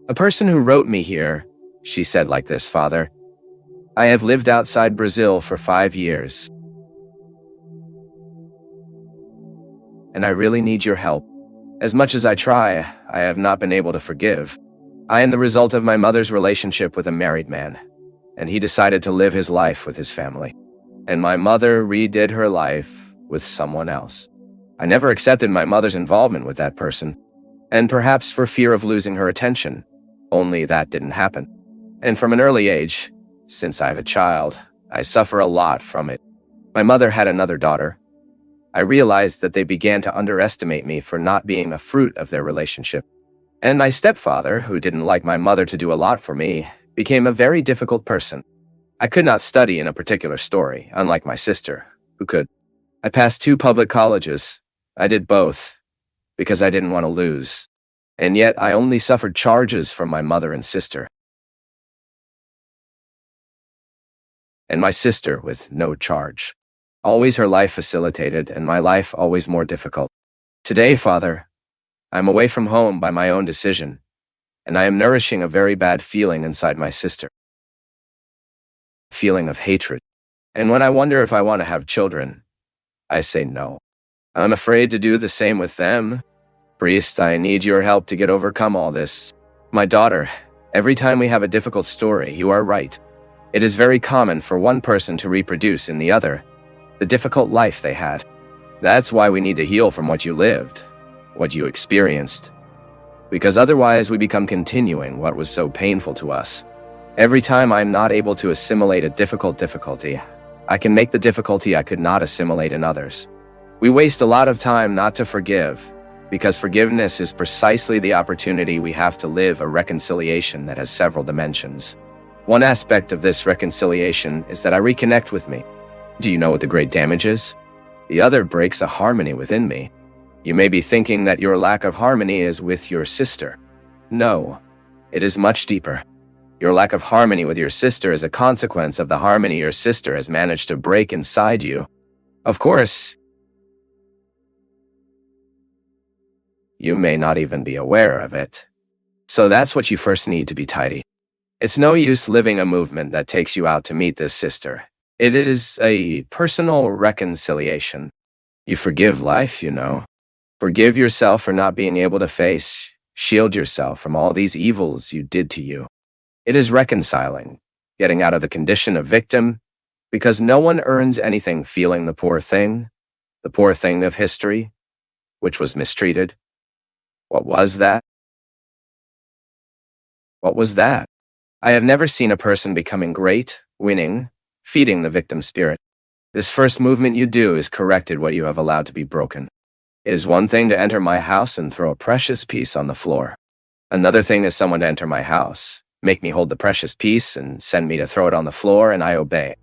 A person who wrote me here, she said like this, Father. I have lived outside Brazil for 5 years. And I really need your help. As much as I try, I have not been able to forgive. I am the result of my mother's relationship with a married man, and he decided to live his life with his family. And my mother redid her life with someone else. I never accepted my mother's involvement with that person, and perhaps for fear of losing her attention, only that didn't happen. And from an early age, since I have a child, I suffer a lot from it. My mother had another daughter. I realized that they began to underestimate me for not being a fruit of their relationship. And my stepfather, who didn't like my mother to do a lot for me, became a very difficult person. I could not study in a particular story, unlike my sister, who could. I passed 2 public colleges. I did both, because I didn't want to lose. And yet I only suffered charges from my mother and sister. And my sister with no charge. Always her life facilitated, and my life always more difficult. Today, Father, I'm away from home by my own decision, and I am nourishing a very bad feeling inside my sister. Feeling of hatred. And when I wonder if I want to have children, I say no. I'm afraid to do the same with them. Priest, I need your help to overcome all this. My daughter, every time we have a difficult story, you are right. It is very common for one person to reproduce in the other the difficult life they had. That's why we need to heal from what you lived, what you experienced. Because otherwise we become continuing what was so painful to us. Every time I'm not able to assimilate a difficulty, I can make the difficulty I could not assimilate in others. We waste a lot of time not to forgive, because forgiveness is precisely the opportunity we have to live a reconciliation that has several dimensions. One aspect of this reconciliation is that I reconnect with me. Do you know what the great damage is? The other breaks a harmony within me. You may be thinking that your lack of harmony is with your sister. No, it is much deeper. Your lack of harmony with your sister is a consequence of the harmony your sister has managed to break inside you. Of course, you may not even be aware of it. So that's what you first need to be tidy. It's no use living a movement that takes you out to meet this sister. It is a personal reconciliation. You forgive life, you know. Forgive yourself for not being able to face, shield yourself from all these evils you did to you. It is reconciling, getting out of the condition of victim, because no one earns anything feeling the poor thing of history, which was mistreated. What was that? What was that? I have never seen a person becoming great, winning, feeding the victim spirit. This first movement you do is corrected what you have allowed to be broken. It is one thing to enter my house and throw a precious piece on the floor. Another thing is someone to enter my house, make me hold the precious piece, and send me to throw it on the floor, and I obey.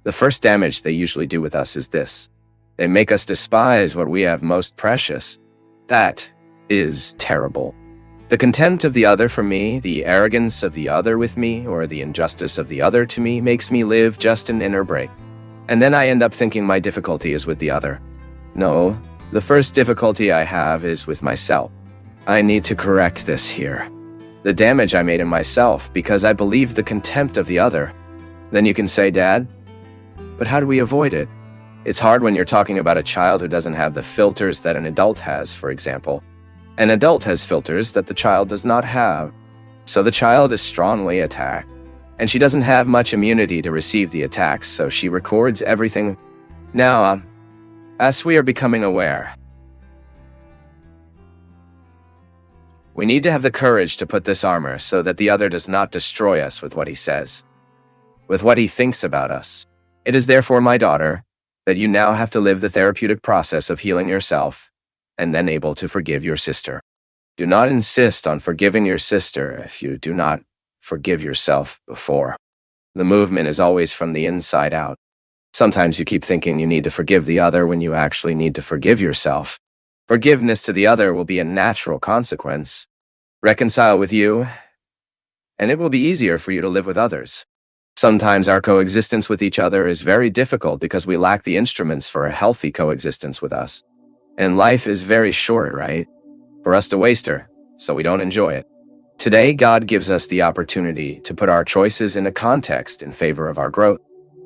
The first damage they usually do with us is this. They make us despise what we have most precious. That is terrible. The contempt of the other for me, the arrogance of the other with me, or the injustice of the other to me makes me live just an inner break. And then I end up thinking my difficulty is with the other. No, the first difficulty I have is with myself. I need to correct this here. The damage I made in myself because I believed the contempt of the other. Then you can say, Dad, but how do we avoid it? It's hard when you're talking about a child who doesn't have the filters that an adult has, for example. An adult has filters that the child does not have. So the child is strongly attacked, and she doesn't have much immunity to receive the attacks, so she records everything. Now, as we are becoming aware, we need to have the courage to put this armor so that the other does not destroy us with what he says, with what he thinks about us. It is therefore, my daughter, that you now have to live the therapeutic process of healing yourself, and then able to forgive your sister. Do not insist on forgiving your sister if you do not forgive yourself before. The movement is always from the inside out. Sometimes you keep thinking you need to forgive the other when you actually need to forgive yourself. Forgiveness to the other will be a natural consequence. Reconcile with you, and it will be easier for you to live with others. Sometimes our coexistence with each other is very difficult because we lack the instruments for a healthy coexistence with us. And life is very short, right? For us to waste her, so we don't enjoy it. Today, God gives us the opportunity to put our choices into context in favor of our growth.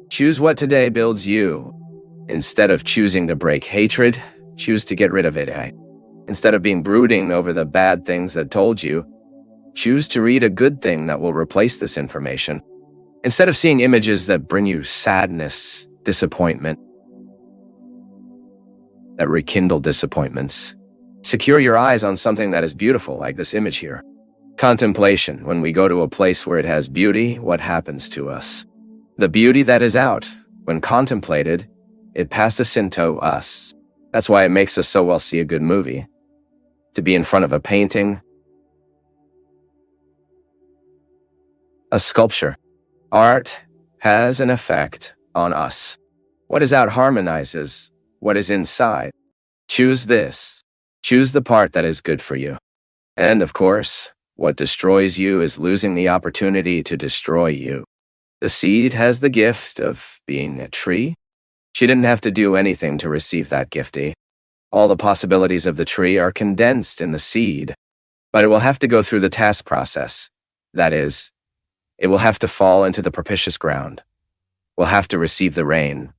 Choose what today builds you. Instead of choosing to break hatred, choose to get rid of it. Instead of being brooding over the bad things that told you, choose to read a good thing that will replace this information. Instead of seeing images that bring you sadness, disappointment, that rekindle disappointments, secure your eyes on something that is beautiful, like this image here. Contemplation. When we go to a place where it has beauty, what happens to us? The beauty that is out, when contemplated, it passes into us. That's why it makes us so well see a good movie. To be in front of a painting, a sculpture. Art has an effect on us. What is out harmonizes what is inside. Choose this. Choose the part that is good for you. And of course, what destroys you is losing the opportunity to destroy you. The seed has the gift of being a tree. She didn't have to do anything to receive that giftie. All the possibilities of the tree are condensed in the seed, but it will have to go through the task process. That is, it will have to fall into the propitious ground. We'll have to receive the rain.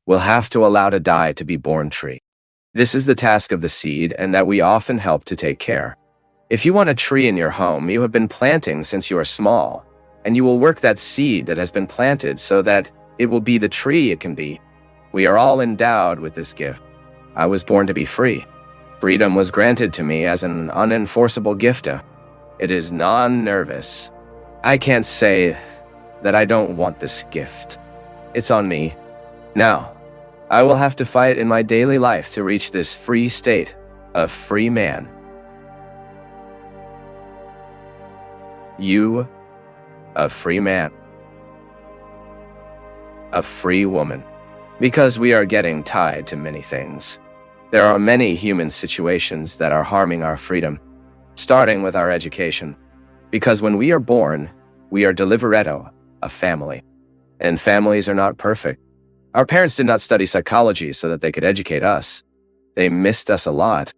We'll have to allow to die to be born tree. This is the task of the seed, and that we often help to take care. If you want a tree in your home, you have been planting since you are small, and you will work that seed that has been planted so that it will be the tree it can be. We are all endowed with this gift. I was born to be free. Freedom was granted to me as an unenforceable gift. It is non-nervous. I can't say that I don't want this gift. It's on me. Now, I will have to fight in my daily life to reach this free state of free man. You, a free man. A free woman. Because we are getting tied to many things. There are many human situations that are harming our freedom, starting with our education. Because when we are born, we are deliveretto, a family. And families are not perfect. Our parents did not study psychology so that they could educate us. They missed us a lot.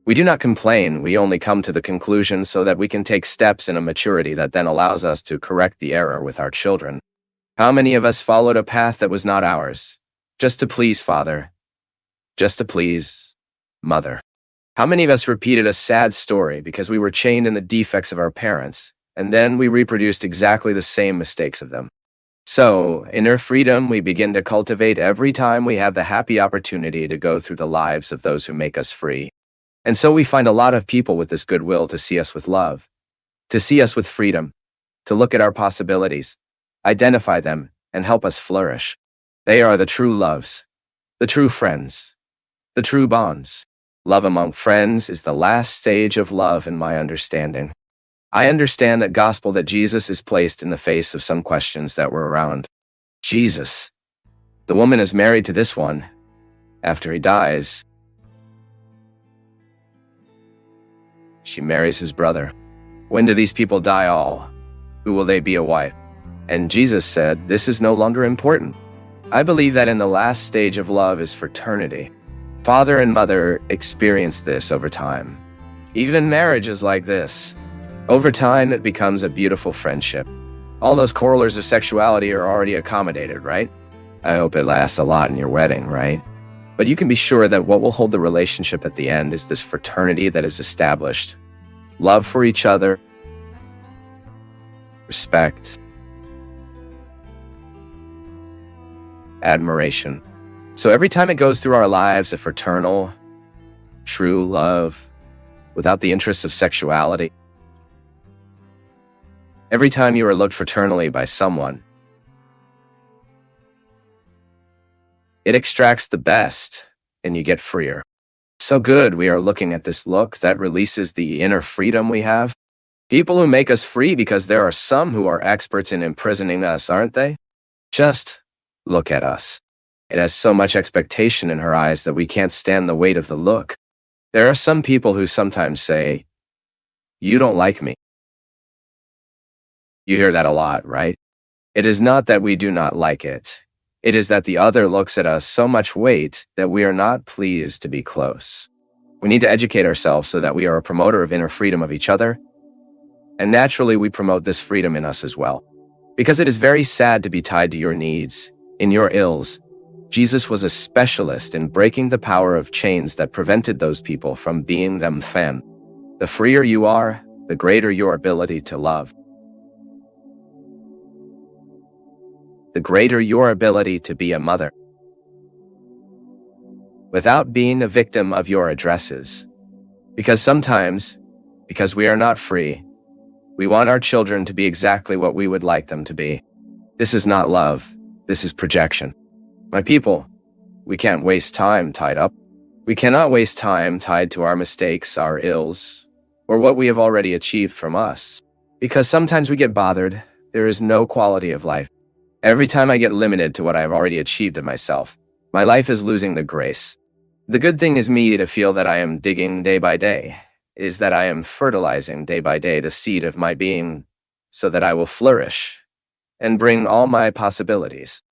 We do not complain, we only come to the conclusion so that we can take steps in a maturity that then allows us to correct the error with our children. How many of us followed a path that was not ours? Just to please father, just to please mother. How many of us repeated a sad story because we were chained in the defects of our parents, and then we reproduced exactly the same mistakes of them? So, inner freedom we begin to cultivate every time we have the happy opportunity to go through the lives of those who make us free. And so we find a lot of people with this goodwill to see us with love, to see us with freedom, to look at our possibilities, identify them, and help us flourish. They are the true loves, the true friends, the true bonds. Love among friends is the last stage of love in my understanding. I understand that gospel that Jesus is placed in the face of some questions that were around. Jesus, the woman is married to this one. After he dies, she marries his brother. When do these people die all? Who will they be a wife? And Jesus said, this is no longer important. I believe that in the last stage of love is fraternity. Father and mother experience this over time. Even marriage is like this. Over time, it becomes a beautiful friendship. All those corolars of sexuality are already accommodated, right? I hope it lasts a lot in your wedding, right? But you can be sure that what will hold the relationship at the end is this fraternity that is established. Love for each other, respect, admiration. So every time it goes through our lives, a fraternal, true love, without the interests of sexuality. Every time you are looked fraternally by someone, it extracts the best and you get freer. So good we are looking at this look that releases the inner freedom we have. People who make us free, because there are some who are experts in imprisoning us, aren't they? Just look at us. It has so much expectation in her eyes that we can't stand the weight of the look. There are some people who sometimes say, "You don't like me." You hear that a lot, right? It is not that we do not like it. It is that the other looks at us so much weight that we are not pleased to be close. We need to educate ourselves so that we are a promoter of inner freedom of each other And naturally, we promote this freedom in us as well. Because it is very sad to be tied to your needs, in your ills. Jesus was a specialist in breaking the power of chains that prevented those people from being them. The freer you are, the greater your ability to love. The greater your ability to be a mother. Without being a victim of your addresses. Because sometimes, because we are not free, we want our children to be exactly what we would like them to be. This is not love. This is projection. My people, we can't waste time tied up. We cannot waste time tied to our mistakes, our ills, or what we have already achieved from us. Because sometimes we get bothered. There is no quality of life. Every time I get limited to what I have already achieved in myself, my life is losing the grace. The good thing is me to feel that I am digging day by day, is that I am fertilizing day by day the seed of my being, so that I will flourish and bring all my possibilities.